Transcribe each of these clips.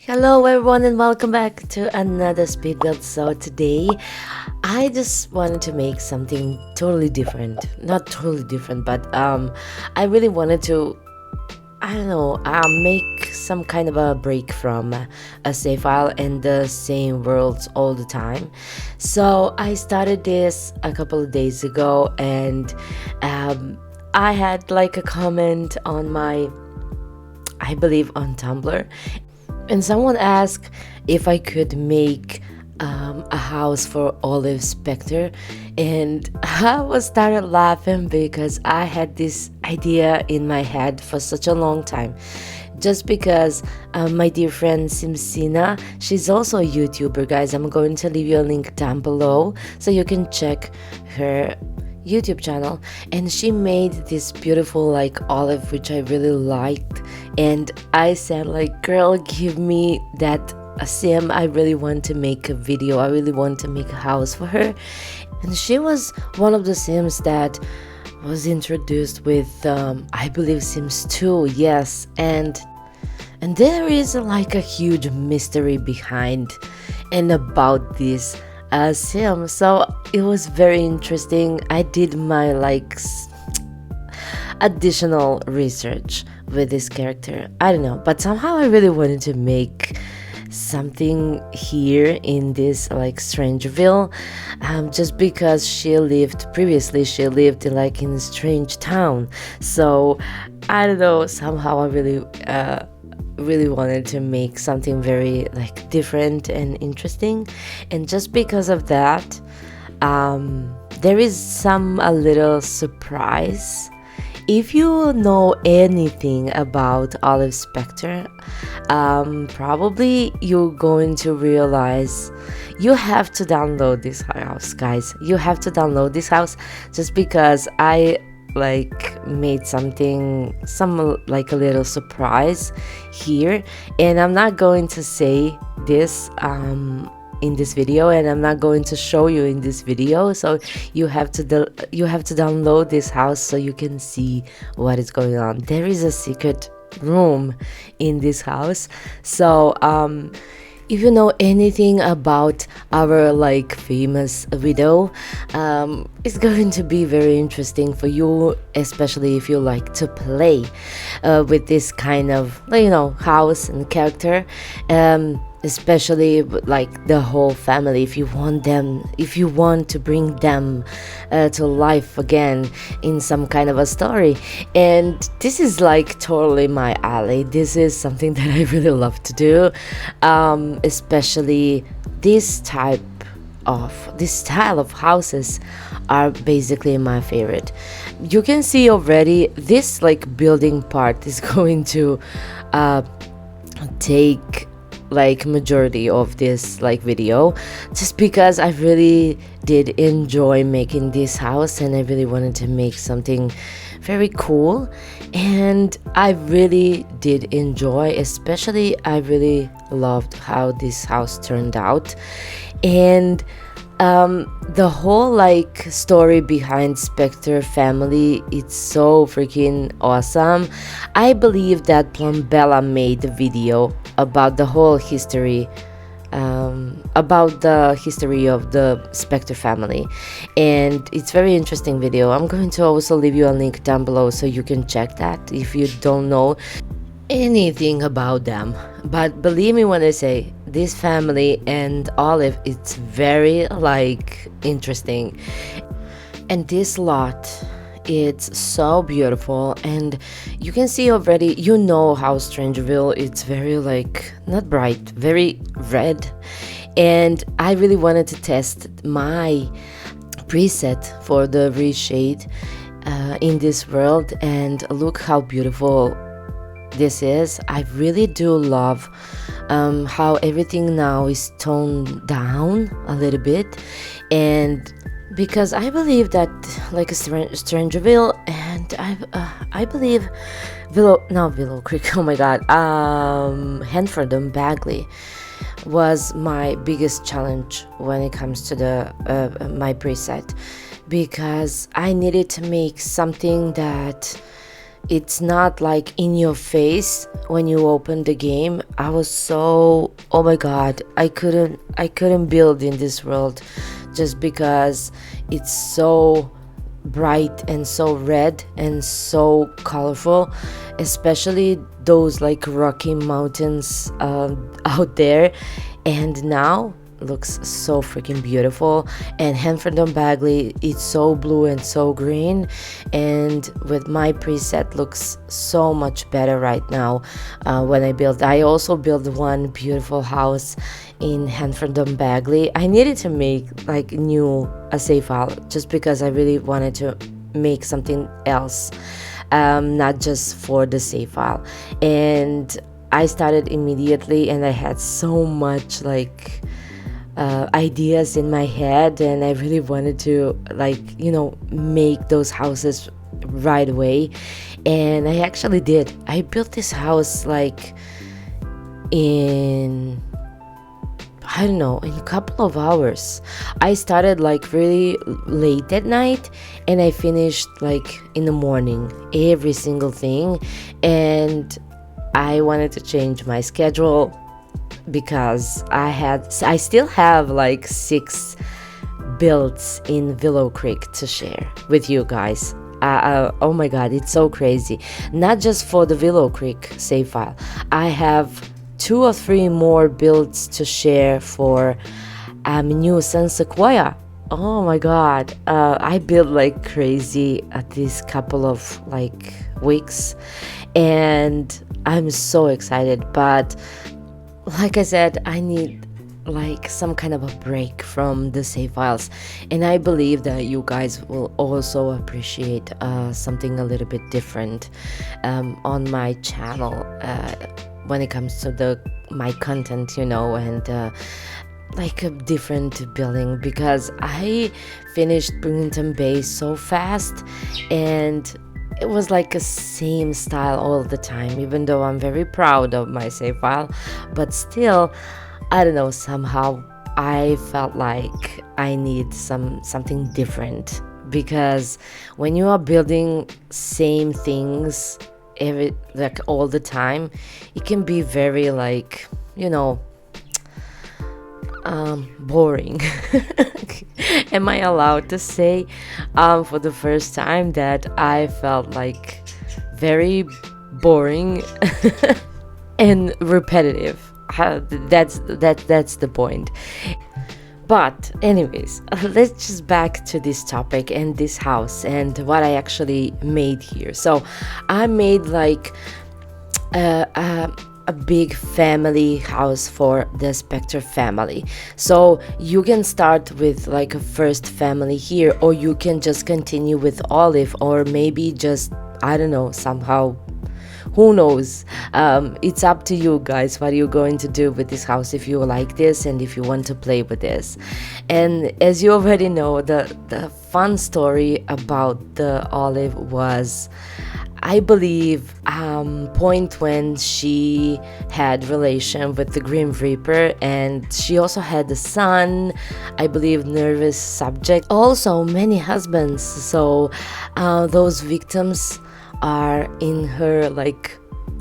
Hello everyone and welcome back to another speed build. So today I just wanted to make something totally different. Not totally different, but I really wanted to, I don't know, make some kind of a break from a save file and the same worlds all the time. So I started this a couple of days ago, and I had like a comment on my, I believe, on Tumblr, and someone asked if I could make a house for Olive Specter, and I was started laughing because I had this idea in my head for such a long time. Just because my dear friend Simsina, she's also a YouTuber, guys. I'm going to leave you a link down below so you can check her YouTube channel, and she made this beautiful like olive which I really liked, and I said like, girl, give me that a sim. I really want to make a video, I really want to make a house for her. And she was one of the sims that was introduced with I believe Sims 2, yes, and there is like a huge mystery behind and about this sim. So it was very interesting. I did my like additional research with this character, I don't know, but somehow I really wanted to make something here in this like Strangerville, just because she lived in like in a strange town. So I don't know, somehow I really wanted to make something very like different and interesting, and just because of that there is a little surprise. If you know anything about Olive Specter, probably you're going to realize you have to download this house, guys. You have to download this house, just because I like made some like a little surprise here, and I'm not going to say this in this video, and I'm not going to show you in this video. So you have to download this house so you can see what is going on. There is a secret room in this house. So if you know anything about our like famous widow, it's going to be very interesting for you, especially if you like to play with this kind of, you know, house and character, especially like the whole family. If you want to bring them to life again in some kind of a story. And this is like totally my alley. This is something that I really love to do, especially this style of houses are basically my favorite. You can see already this like building part is going to take like majority of this like video, just because I really did enjoy making this house, and I really wanted to make something very cool, and I really did enjoy, especially I really loved how this house turned out. And the whole like story behind Specter family, it's so freaking awesome. I believe that Plumbella made the video about the whole history, about the history of the Specter family, and it's very interesting video. I'm going to also leave you a link down below so you can check that if you don't know anything about them. But believe me when I say this family and Olive, it's very like interesting. And this lot, it's so beautiful, and you can see already, you know how Strangerville, it's very like not bright, very red, and I really wanted to test my preset for the Reshade in this world, and look how beautiful this is. I really do love how everything now is toned down a little bit, and because I believe that like a Strangerville, and I believe Willow Creek, oh my god, Hanford and Bagley was my biggest challenge when it comes to the my preset, because I needed to make something that it's not like in your face when you open the game. I was so, oh my god, I couldn't build in this world just because it's so bright and so red and so colorful, especially those like rocky mountains out there. And now looks so freaking beautiful. And Hanford Bagley, it's so blue and so green, and with my preset looks so much better right now. When I also built one beautiful house in Hanford Bagley. I needed to make like a save file just because I really wanted to make something else, not just for the save file. And I started immediately, and I had so much like ideas in my head, and I really wanted to make those houses right away. And I actually did. I built this house like in, I don't know, in a couple of hours. I started like really late at night, and I finished like in the morning, every single thing. And I wanted to change my schedule because I still have like 6 builds in Willow Creek to share with you guys. Oh my god, it's so crazy. Not just for the Willow Creek save file, I have 2 or 3 more builds to share for new Sun Sequoia. Oh my god, I built like crazy at this couple of like weeks, and I'm so excited. But like I said, I need like some kind of a break from the save files, and I believe that you guys will also appreciate something a little bit different on my channel when it comes to my content, and like a different building, because I finished Binghamton Bay so fast, and it was like a same style all the time, even though I'm very proud of my save file. But still, I don't know, somehow I felt like I need something different, because when you are building same things all the time, it can be very like boring. Am I allowed to say for the first time that I felt like very boring and repetitive? That's the point. But anyways, let's just back to this topic and this house and what I actually made here. So I made like a big family house for the Specter family. So you can start with like a first family here, or you can just continue with Olive, or maybe just, I don't know, somehow, who knows. It's up to you guys what you're going to do with this house, if you like this and if you want to play with this. And as you already know, the fun story about the Olive was, I believe, point when she had relation with the Grim Reaper, and she also had a son, I believe, nervous subject, also many husbands. So those victims are in her, like,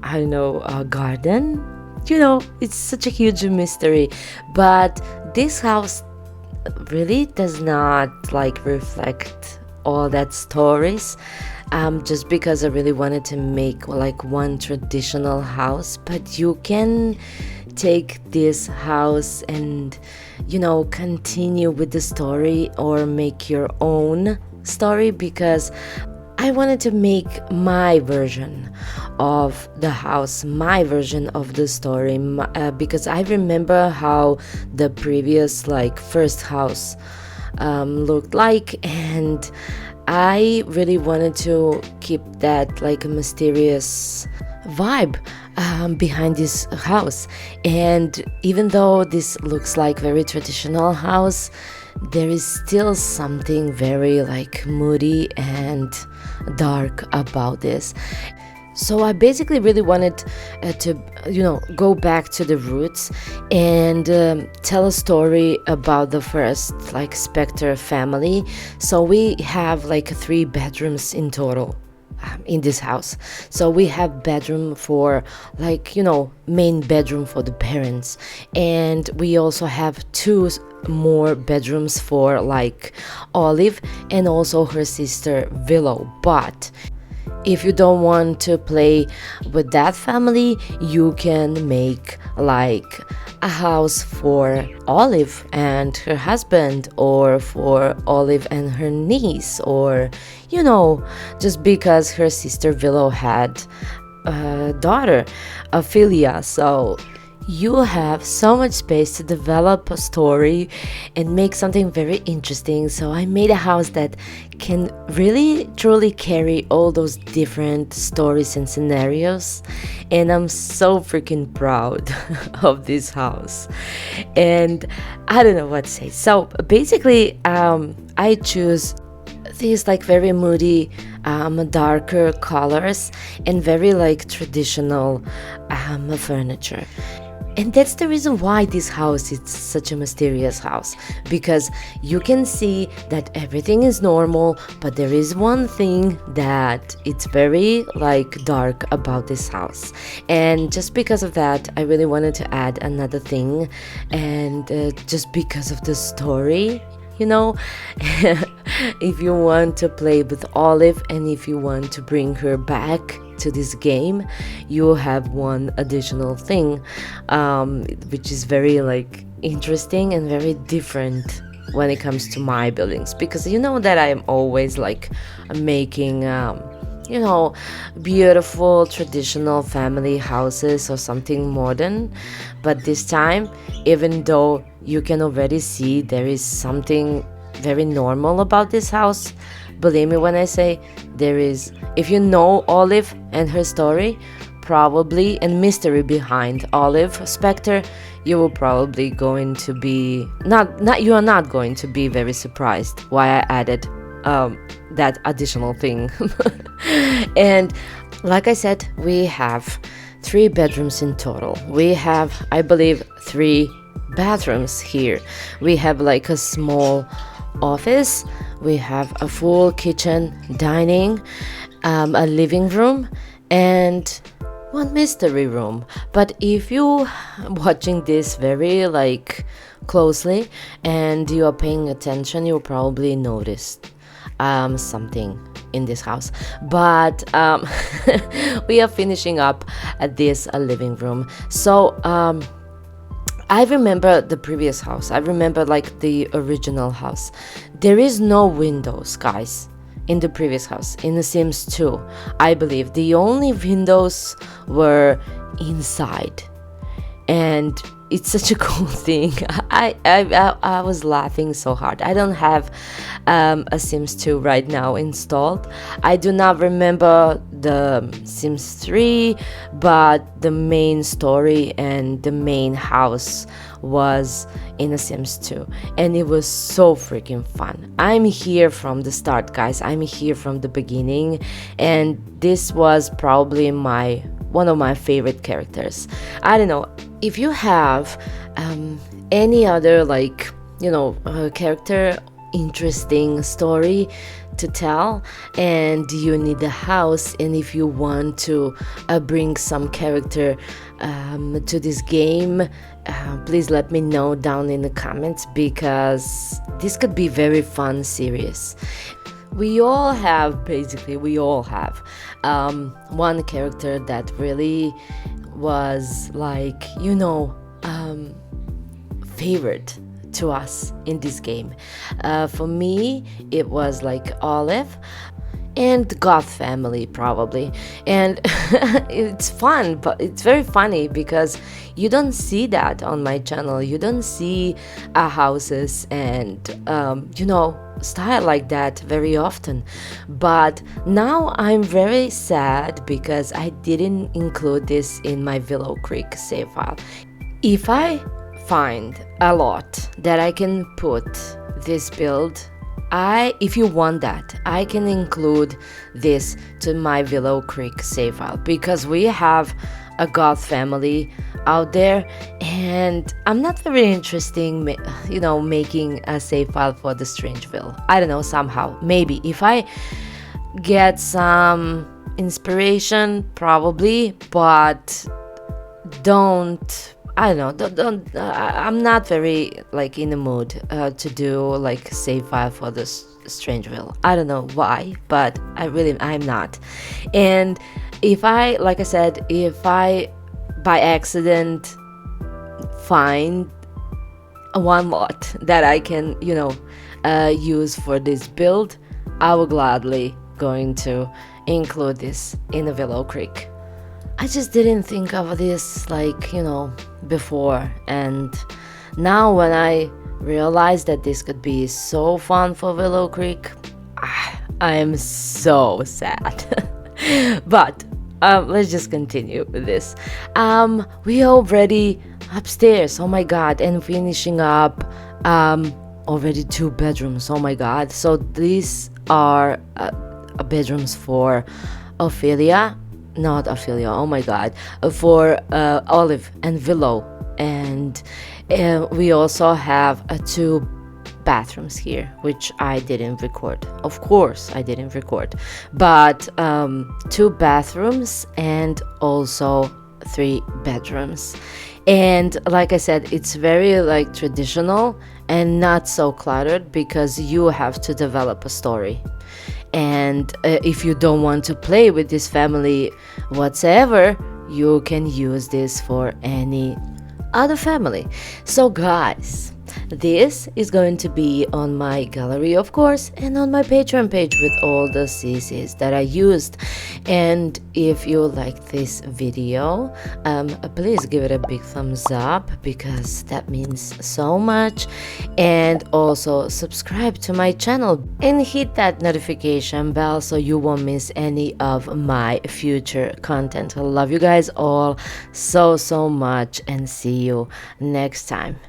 I don't know, garden. It's such a huge mystery. But this house really does not like reflect all that stories, just because I really wanted to make like one traditional house. But you can take this house and continue with the story, or make your own story, because I wanted to make my version of the house, my version of the story, because I remember how the previous like first house looked like, and I really wanted to keep that like a mysterious vibe behind this house. And even though this looks like very traditional house, there is still something very like moody and dark about this. So I basically really wanted to go back to the roots and tell a story about the first like Specter family. So we have like 3 bedrooms in total. in this house. So we have bedroom for, like, main bedroom for the parents, and we also have two more bedrooms for like Olive and also her sister Willow. But if you don't want to play with that family, you can make like a house for Olive and her husband, or for Olive and her niece, or just because her sister Willow had a daughter, Ophelia. So you have so much space to develop a story and make something very interesting. So I made a house that can really truly carry all those different stories and scenarios, and I'm so freaking proud of this house. And I don't know what to say. So basically, I choose these like very moody, darker colors and very like traditional furniture. And that's the reason why this house is such a mysterious house, because you can see that everything is normal, but there is one thing that it's very like dark about this house. And just because of that, I really wanted to add another thing, and just because of the story, if you want to play with Olive and if you want to bring her back to this game, you have one additional thing, which is very like interesting and very different when it comes to my buildings, because that I am always like making beautiful traditional family houses or something modern. But this time, even though you can already see there is something very normal about this house, believe me when I say there is. If you know Olive and her story, probably, and mystery behind Olive Specter, you will probably going to be you are not going to be very surprised why I added that additional thing. And like I said, we have 3 bedrooms in total. We have, I believe, 3 bathrooms here. We have like a small office, we have a full kitchen, dining, a living room, and one mystery room. But if you watching this very like closely and you are paying attention, you'll probably notice something in this house. But we are finishing up at this living room. So I remember the previous house. I remember like the original house. There is no windows, guys, in the previous house, in The Sims 2. I believe the only windows were inside, and it's such a cool thing. I was laughing so hard. I don't have a Sims 2 right now installed. I do not remember the Sims 3, but the main story and the main house was in a Sims 2, and it was so freaking fun. I'm here from the start, guys. I'm here from the beginning, and this was probably one of my favorite characters. I don't know if you have any other like character interesting story to tell, and you need a house, and if you want to bring some character to this game, please let me know down in the comments, because this could be very fun series. We all have one character that really was like favorite to us in this game. For me, it was like Olive and Goth family probably. And it's fun, but it's very funny because you don't see that on my channel. You don't see houses and style like that very often. But now I'm very sad because I didn't include this in my Willow Creek save file. If I find a lot that I can put this build, if you want that, I can include this to my Willow Creek save file, because we have a Goth family out there, and I'm not very interested making a save file for the Strangeville. I don't know, somehow maybe if I get some inspiration probably, but don't, I don't know, I'm not very like in the mood to do like save file for this Strangeville. I don't know why, but I'm not. And if I, like I said, if I by accident find one lot that I can, use for this build, I will gladly going to include this in the Willow Creek. I just didn't think of this before, and now when I realized that this could be so fun for Willow Creek, I am so sad. But let's just continue with this. We already upstairs, oh my god, and finishing up already 2 bedrooms, oh my god. So these are bedrooms for Ophelia, not Ophelia, oh my god, for Olive and Willow. And we also have 2 bathrooms here, which I didn't record. Of course I didn't record, but 2 bathrooms and also 3 bedrooms. And like I said, it's very like traditional and not so cluttered, because you have to develop a story. And if you don't want to play with this family whatsoever, you can use this for any other family. So guys, this is going to be on my gallery, of course, and on my Patreon page with all the CCs that I used. And if you like this video, please give it a big thumbs up, because that means so much. And also subscribe to my channel and hit that notification bell so you won't miss any of my future content. I love you guys all so much, and see you next time.